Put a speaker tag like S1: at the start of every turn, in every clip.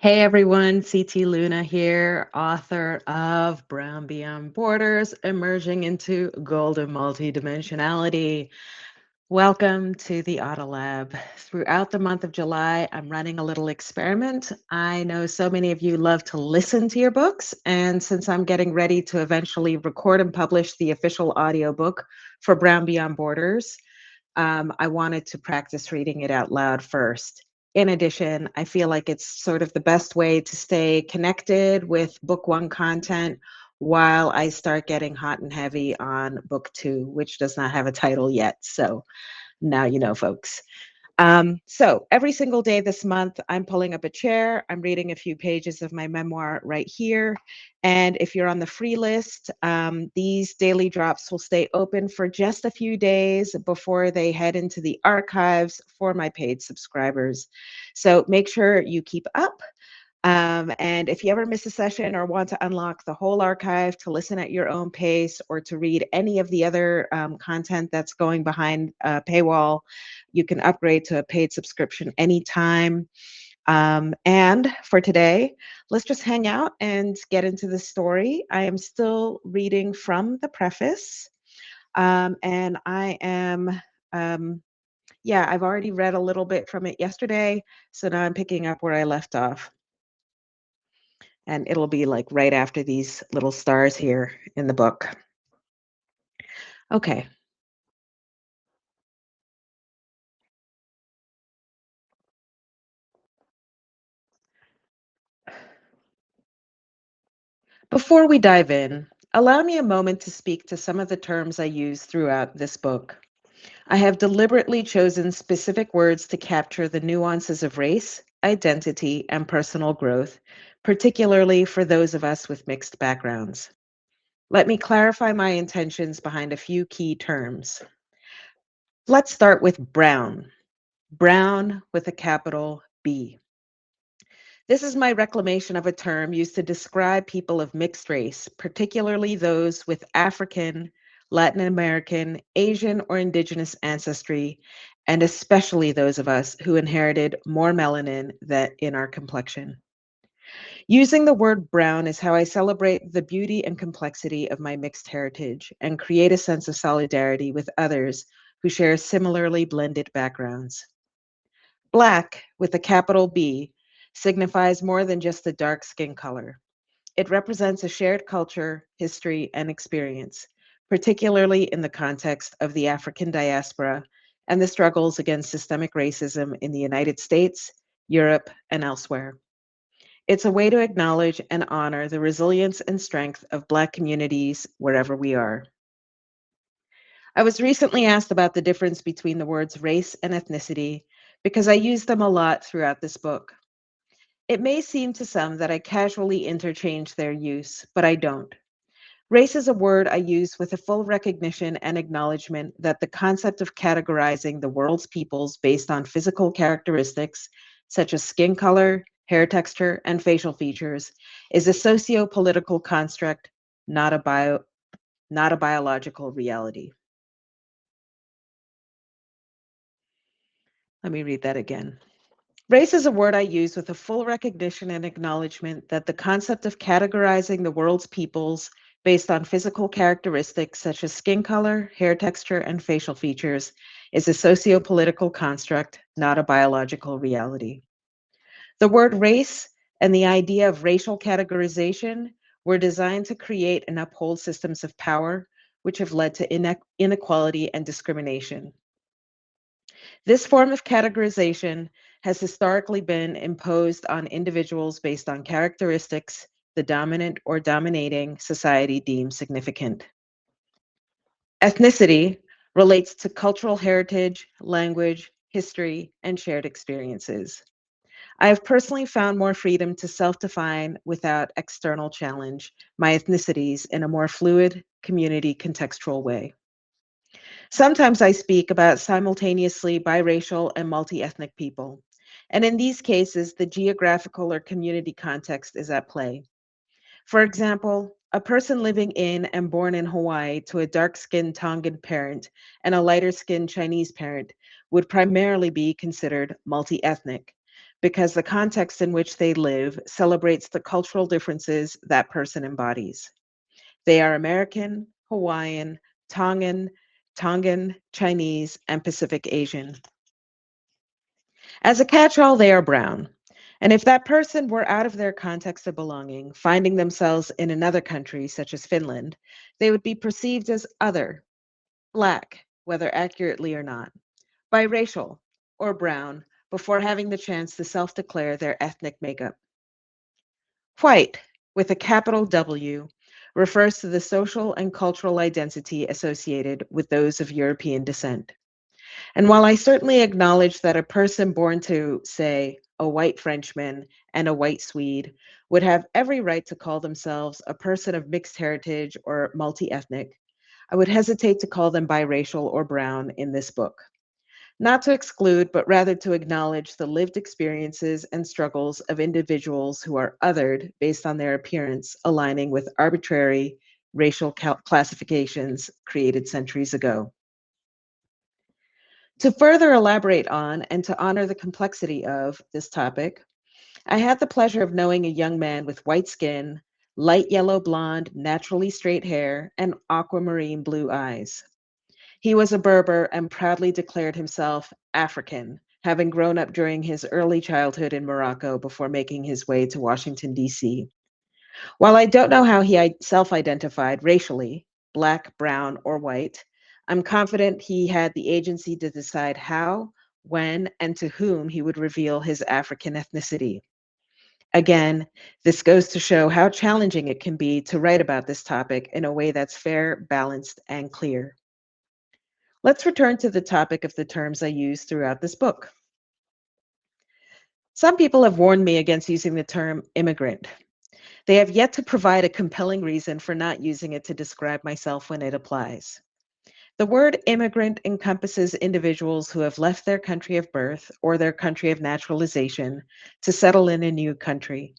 S1: Hey everyone, CT Luna here, author of Brown Beyond Borders, Emerging into Golden Multidimensionality. Welcome to the Auto Lab. Throughout the month of July, I'm running a little experiment. I know so many of you love to listen to your books, and since I'm getting ready to eventually record and publish the official audiobook for Brown Beyond Borders, I wanted to practice reading it out loud first. In addition, I feel like it's sort of the best way to stay connected with book one content while I start getting hot and heavy on book two, which does not have a title yet. So now you know, folks. So every single day this month, I'm pulling up a chair. I'm reading a few pages of my memoir right here. And if you're on the free list, these daily drops will stay open for just a few days before they head into the archives for my paid subscribers. So make sure you keep up. And if you ever miss a session or want to unlock the whole archive to listen at your own pace or to read any of the other content that's going behind a paywall, you can upgrade to a paid subscription anytime. And for today, let's just hang out and get into the story. I am still reading from the preface, and I am. Yeah, I've already read a little bit from it yesterday, so now I'm picking up where I left off. And it'll be like right after these little stars here in the book. Okay. Before we dive in, allow me a moment to speak to some of the terms I use throughout this book. I have deliberately chosen specific words to capture the nuances of race, identity, and personal growth, particularly for those of us with mixed backgrounds. Let me clarify my intentions behind a few key terms. Let's start with brown. Brown with a capital B. This is my reclamation of a term used to describe people of mixed race, particularly those with African, Latin American, Asian, or indigenous ancestry, and especially those of us who inherited more melanin that in our complexion. Using the word brown is how I celebrate the beauty and complexity of my mixed heritage and create a sense of solidarity with others who share similarly blended backgrounds. Black, with a capital B, signifies more than just a dark skin color. It represents a shared culture, history, and experience, particularly in the context of the African diaspora and the struggles against systemic racism in the United States, Europe, and elsewhere. It's a way to acknowledge and honor the resilience and strength of Black communities wherever we are. I was recently asked about the difference between the words race and ethnicity because I use them a lot throughout this book. It may seem to some that I casually interchange their use, but I don't. Race is a word I use with a full recognition and acknowledgement that the concept of categorizing the world's peoples based on physical characteristics, such as skin color, hair texture, and facial features, is a socio-political construct, not a biological reality. Let me read that again. Race is a word I use with a full recognition and acknowledgement that the concept of categorizing the world's peoples based on physical characteristics such as skin color, hair texture, and facial features is a socio-political construct, not a biological reality. The word race and the idea of racial categorization were designed to create and uphold systems of power, which have led to inequality and discrimination. This form of categorization has historically been imposed on individuals based on characteristics the dominant or dominating society deems significant. Ethnicity relates to cultural heritage, language, history, and shared experiences. I have personally found more freedom to self define without external challenge my ethnicities in a more fluid, community contextual way. Sometimes I speak about simultaneously biracial and multi ethnic people. And in these cases, the geographical or community context is at play. For example, a person living in and born in Hawaii to a dark skinned Tongan parent and a lighter skinned Chinese parent would primarily be considered multi ethnic. because the context in which they live celebrates the cultural differences that person embodies. They are American, Hawaiian, Tongan, Chinese, and Pacific Asian. As a catch all, they are brown. And if that person were out of their context of belonging, finding themselves in another country, such as Finland, they would be perceived as other, Black, whether accurately or not, biracial, or brown, before having the chance to self declare their ethnic makeup. White, with a capital W, refers to the social and cultural identity associated with those of European descent. And while I certainly acknowledge that a person born to, say, a white Frenchman and a white Swede would have every right to call themselves a person of mixed heritage or multi ethnic, I would hesitate to call them biracial or brown in this book. Not to exclude, but rather to acknowledge the lived experiences and struggles of individuals who are othered based on their appearance aligning with arbitrary racial classifications created centuries ago. To further elaborate on and to honor the complexity of this topic, I had the pleasure of knowing a young man with white skin, light yellow blonde, naturally straight hair, and aquamarine blue eyes. He was a Berber and proudly declared himself African, having grown up during his early childhood in Morocco before making his way to Washington, D.C. While I don't know how he self identified racially, black, brown, or white, I'm confident he had the agency to decide how, when, and to whom he would reveal his African ethnicity. Again, this goes to show how challenging it can be to write about this topic in a way that's fair, balanced, and clear. Let's return to the topic of the terms I use throughout this book. Some people have warned me against using the term immigrant. They have yet to provide a compelling reason for not using it to describe myself when it applies. The word immigrant encompasses individuals who have left their country of birth or their country of naturalization to settle in a new country.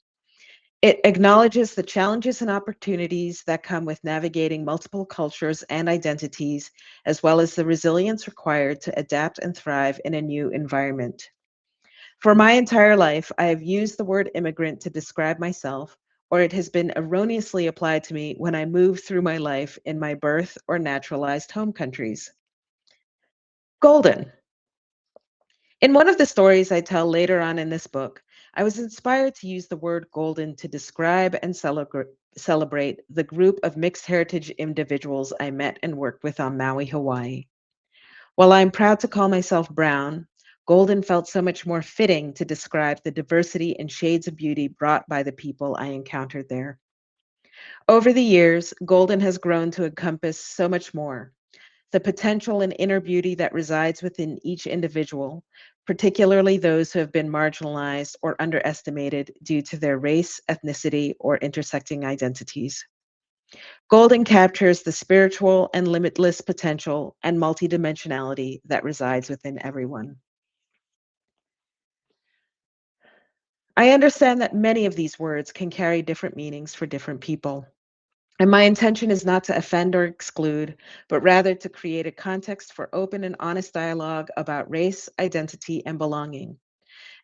S1: It acknowledges the challenges and opportunities that come with navigating multiple cultures and identities, as well as the resilience required to adapt and thrive in a new environment. For my entire life, I have used the word immigrant to describe myself, or it has been erroneously applied to me when I move through my life in my birth or naturalized home countries. Golden. In one of the stories I tell later on in this book, I was inspired to use the word golden to describe and celebrate the group of mixed heritage individuals I met and worked with on Maui, Hawaii. While I'm proud to call myself brown, golden felt so much more fitting to describe the diversity and shades of beauty brought by the people I encountered there. Over the years, golden has grown to encompass so much more: the potential and inner beauty that resides within each individual, particularly those who have been marginalized or underestimated due to their race, ethnicity, or intersecting identities. Golden captures the spiritual and limitless potential and multidimensionality that resides within everyone. I understand that many of these words can carry different meanings for different people. And my intention is not to offend or exclude, but rather to create a context for open and honest dialogue about race, identity, and belonging.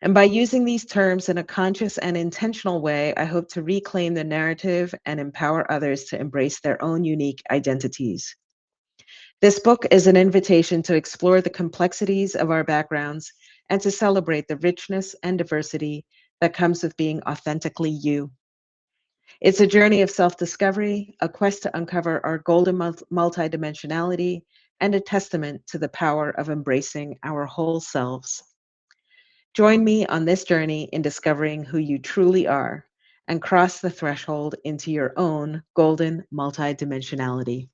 S1: And by using these terms in a conscious and intentional way, I hope to reclaim the narrative and empower others to embrace their own unique identities. This book is an invitation to explore the complexities of our backgrounds and to celebrate the richness and diversity that comes with being authentically you. It's a journey of self discovery, a quest to uncover our golden multidimensionality, and a testament to the power of embracing our whole selves. Join me on this journey in discovering who you truly are and cross the threshold into your own golden multidimensionality.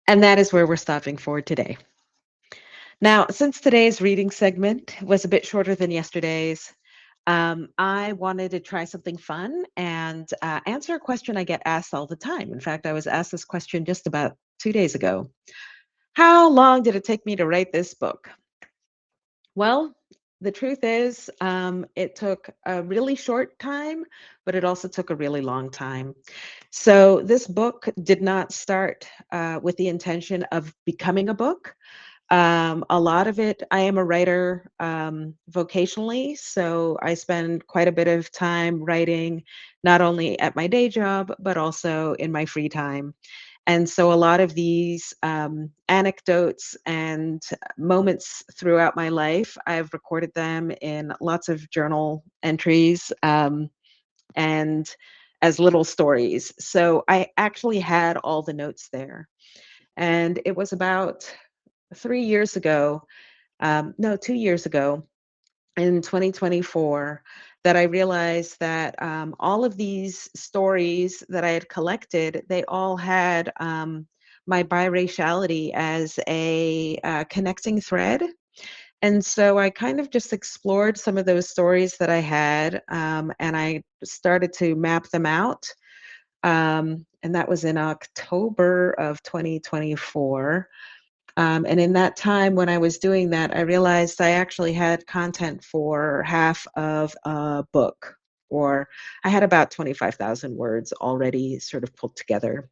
S1: And that is where we're stopping for today. Now, since today's reading segment was a bit shorter than yesterday's, I wanted to try something fun and answer a question I get asked all the time. In fact, I was asked this question just about 2 days ago. How long did it take me to write this book? Well, the truth is, it took a really short time, but it also took a really long time. So, this book did not start with the intention of becoming a book. A lot of it, I am a writer vocationally, so I spend quite a bit of time writing, not only at my day job, but also in my free time. And so a lot of these anecdotes and moments throughout my life, I've recorded them in lots of journal entries and as little stories. So I actually had all the notes there. And it was about 3 years ago, no, 2 years ago in 2024, that I realized that all of these stories that I had collected, they all had my biraciality as a connecting thread. And so I kind of just explored some of those stories that I had, and I started to map them out. And that was in October of 2024. And in that time when I was doing that, I realized I actually had content for half of a book, or I had about 25,000 words already sort of pulled together.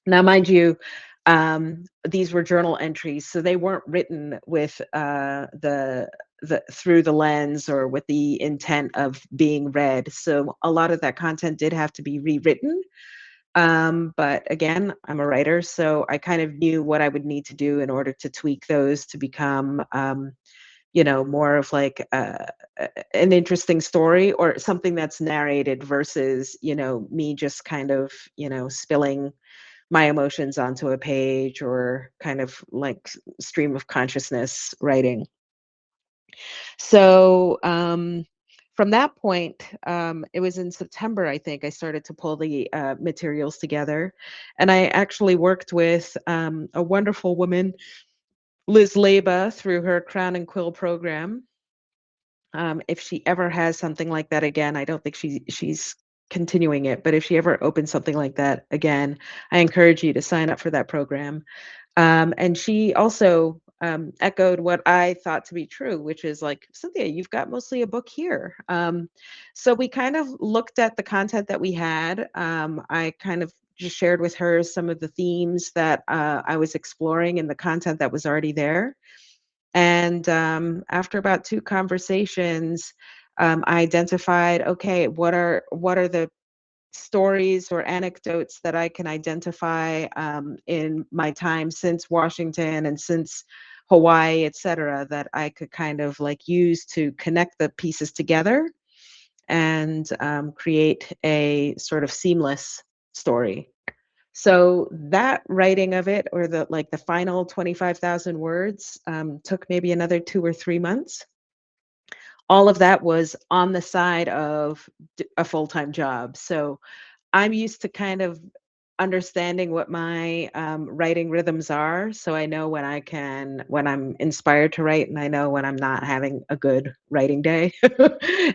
S1: Now, mind you, these were journal entries, so they weren't written with the through the lens or with the intent of being read. So a lot of that content did have to be rewritten, but again, I'm a writer, so I kind of knew what I would need to do in order to tweak those to become, more of like an interesting story or something that's narrated versus, me just kind of, spilling my emotions onto a page or kind of like stream of consciousness writing. So, from that point, it was in September, I think, I started to pull the materials together. And I actually worked with a wonderful woman, Liz Leba, through her Crown and Quill program. If she ever has something like that again, I don't think she's continuing it, but if she ever opens something like that again, I encourage you to sign up for that program. And she also echoed what I thought to be true, which is like, Cynthia, you've got mostly a book here. So we kind of looked at the content that we had. I kind of just shared with her some of the themes that I was exploring in the content that was already there. And after about two conversations, I identified, okay, what are the stories or anecdotes that I can identify in my time since Washington and since Hawaii, et cetera, that I could kind of like use to connect the pieces together and create a sort of seamless story. So that writing of it, or the final 25,000 words, took maybe another 2 or 3 months. All of that was on the side of a full-time job. So I'm used to kind of understanding what my writing rhythms are. So I know when I'm inspired to write, and I know when I'm not having a good writing day,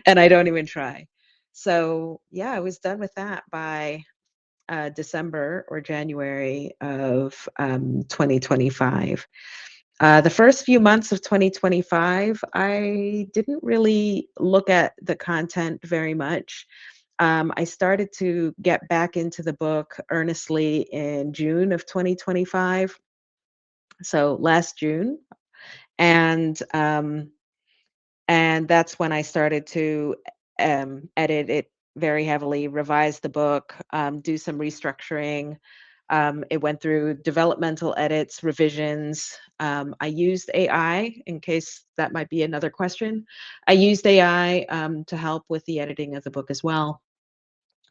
S1: and I don't even try. So yeah, I was done with that by December or January of 2025. The first few months of 2025, I didn't really look at the content very much. I started to get back into the book earnestly in June of 2025, so last June, and that's when I started to edit it very heavily, revise the book, do some restructuring. It went through developmental edits, revisions. I used AI in case that might be another question. I used AI to help with the editing of the book as well.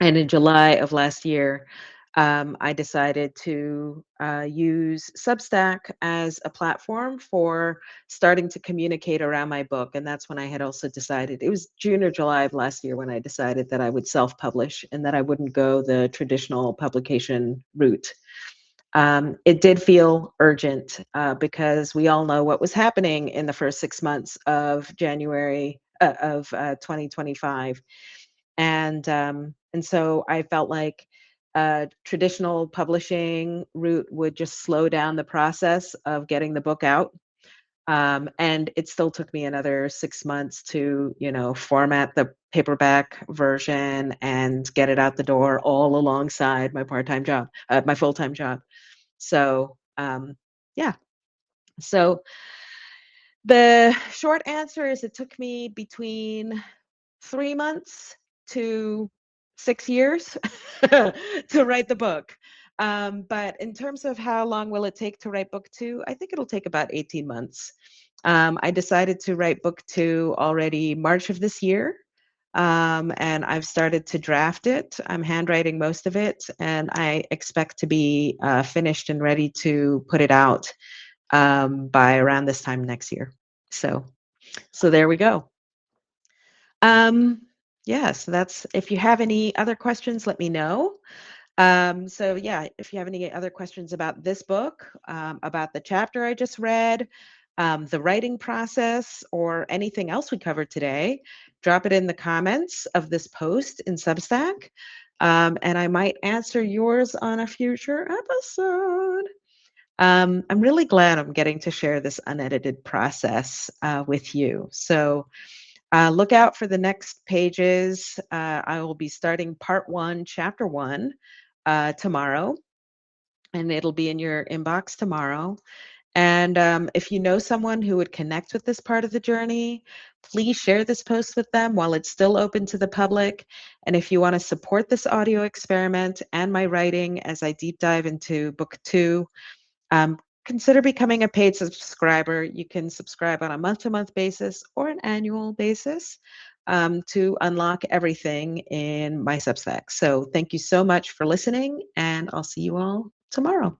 S1: And in July of last year, I decided to use Substack as a platform for starting to communicate around my book. And that's when I had also decided, it was June or July of last year when I decided that I would self publish and that I wouldn't go the traditional publication route. It did feel urgent because we all know what was happening in the first 6 months of January of 2025. And so I felt like a traditional publishing route would just slow down the process of getting the book out. And it still took me another 6 months to, format the paperback version and get it out the door all alongside my part-time job, my full-time job. So, yeah. So the short answer is it took me between 3 months to 6 years to write the book. But in terms of how long will it take to write book two, I think it'll take about 18 months. I decided to write book two already March of this year. And I've started to draft it. I'm handwriting most of it, and I expect to be finished and ready to put it out by around this time next year. So there we go. Yeah, so that's, if you have any other questions, let me know. So yeah, if you have any other questions about this book, about the chapter I just read, the writing process, or anything else we covered today, drop it in the comments of this post in Substack, and I might answer yours on a future episode. I'm really glad I'm getting to share this unedited process with you. So look out for the next pages. I will be starting part one, chapter one, tomorrow, and it'll be in your inbox tomorrow. And if you know someone who would connect with this part of the journey, please share this post with them while it's still open to the public. And if you want to support this audio experiment and my writing as I deep dive into book two, consider becoming a paid subscriber. You can subscribe on a month-to-month basis or an annual basis to unlock everything in my Substack. So thank you so much for listening, and I'll see you all tomorrow.